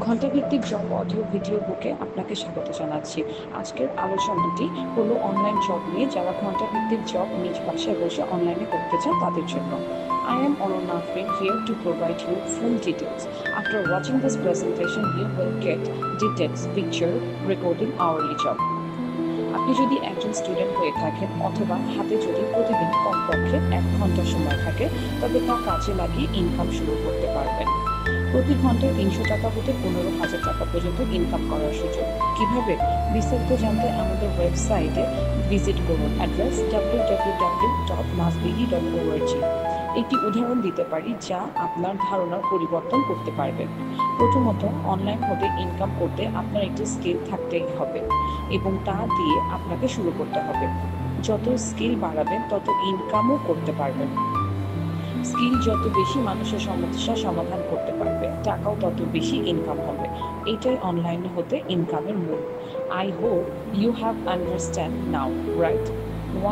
ঘণ্টাভিত্তিক job audio video বুকে আপনাকে স্বাগত জানাচ্ছি। আজকের আলোচনাটি হলো অনলাইন জব নিয়ে, যারা ঘণ্টাভিত্তিক জব নিজ বাসায় বসে অনলাইনে করতে চান তাদের জন্য। I am Anurna Afrin here to provide you full details. After watching this presentation, you will get details, picture, recording hourly job. আপনি যদি একজন স্টুডেন্ট হয়ে থাকেন অথবা হাতে যদি প্রতিদিন কমপক্ষে 1 ঘন্টা সময় থাকে, তবে তা কাজে লাগিয়ে ইনকাম শুরু করতে পারবেন। প্রতি ঘন্টায় 300 টাকা হতে 15,000 টাকা পর্যন্ত ইনকাম করার সুযোগ। কিভাবে? বিস্তারিত জানতে আমাদের ওয়েবসাইটে ভিজিট করুন। Address www.masbidi.org। একটি উদাহরণ দিতে পারি যা আপনার ধারণার পরিবর্তন করতে পারবে। প্রথমত, অনলাইন হতে ইনকাম করতে আপনার একটি স্কিল থাকতেই হবে এবং তা দিয়ে আপনাকে শুরু করতে হবে। যত স্কিল বাড়াবেন তত ইনকামও করতে পারবেন। স্কিল যত বেশি মানুষের সমস্যা সমাধান করতে পারবে, টাকাও তত বেশি ইনকাম হবে। এটাই অনলাইনে হতে ইনকামের মূল। I hope you have understand now, right?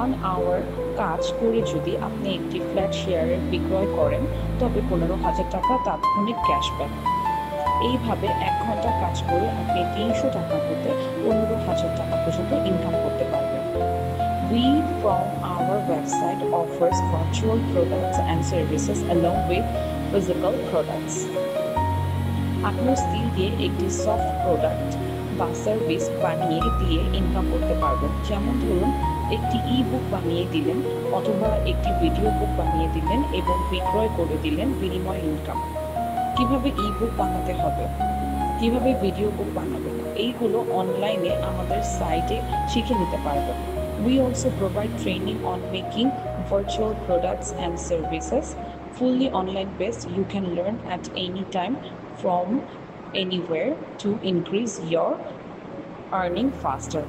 1 hour কাজ করে যদি আপনি একটি ফ্ল্যাট শেয়ারের বিক্রয় করেন, তবে 15,000 টাকা তাৎক্ষণিক ক্যাশব্যাক। এইভাবে 1 ঘন্টা কাজ করে আপনি 300 টাকা হতে 15,000 টাকা পর্যন্ত ইনকাম করতে পারবেন। We from our website offers virtual products and services along with physical products. আপনার স্কিল দিয়ে একটি সফট প্রোডাক্ট বা সার্ভিস বানিয়ে দিয়ে ইনকাম করতে পারবেন। যেমন ধরুন, একটি ই বুক বানিয়ে দিলেন অথবা একটি ভিডিও বুক বানিয়ে দিলেন এবং বিক্রয় করে দিলেন, বিনিময় ইনকাম। কিভাবে ই বুক বানাতে হবে, কিভাবে ভিডিও বুক বানাবেন, এইগুলো অনলাইনে আমাদের সাইটে শিখে নিতে পারবেন। We also provide training on making virtual products and services, fully online based. You can learn at any time from anywhere to increase your earning faster.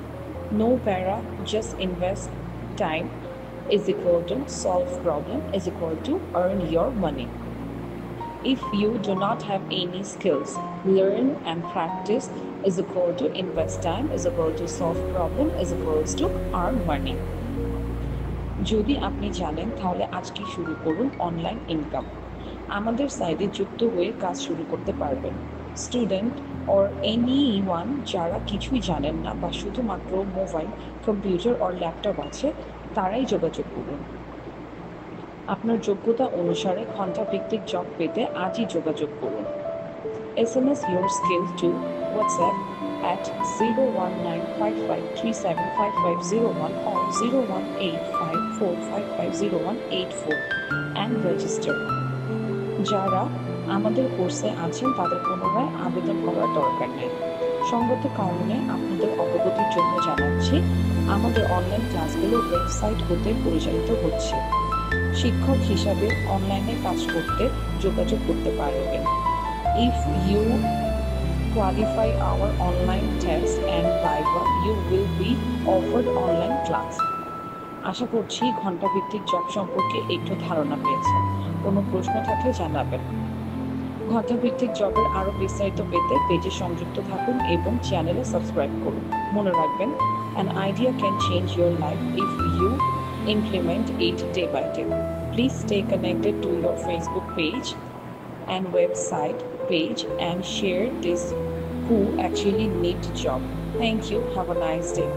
No para, just invest time is equal to solve problem is equal to earn your money. If you do not have any skills, learn and practice is equal to invest time is equal to solve problem is equals to earn money. যদি আপনি জানেন তাহলে আজকে শুরু করুন online income. আমাদের সাইটে যুক্ত হয়ে কাজ শুরু করতে পারবেন। স্টুডেন্ট অর এনিওয়ান যারা কিছুই জানেন না বা শুধুমাত্র মোবাইল, কম্পিউটার অর ল্যাপটপ আছে, তারাই যোগাযোগ করুন। আপনার যোগ্যতা অনুসারে ঘণ্টাভিত্তিক জব পেতে আজই যোগাযোগ করুন। SMS your skill to WhatsApp at 01955375501 or 01854550184 and register. যারা আমাদের কোর্সে আছেন তাদের পুনরায় আবেদন করার দরকার নেই। সঙ্গত কারণে আপনাদের অবগতির জন্য জানাচ্ছি, আমাদের অনলাইন ক্লাসগুলো ওয়েবসাইট হতে পরিচালিত হচ্ছে। শিক্ষক হিসাবে অনলাইনে কাজ করতে যোগাযোগ করতে পারবেন। If you qualify our online test and viva, you will be offered online class. আশা করছি ঘণ্টাভিত্তিক জব সম্পর্কে একটু ধারণা পেয়েছেন। কোনো প্রশ্ন থাকলে জানাবেন। ঘণ্টাভিত্তিক জবের আরও বিস্তারিত পেতে পেজে সংযুক্ত থাকুন এবং চ্যানেলে সাবস্ক্রাইব করুন। মনে রাখবেন, an idea can change your life if you implement it day by day. Please stay connected to your Facebook page and website page and share this who actually need job. Thank you. Have a nice day.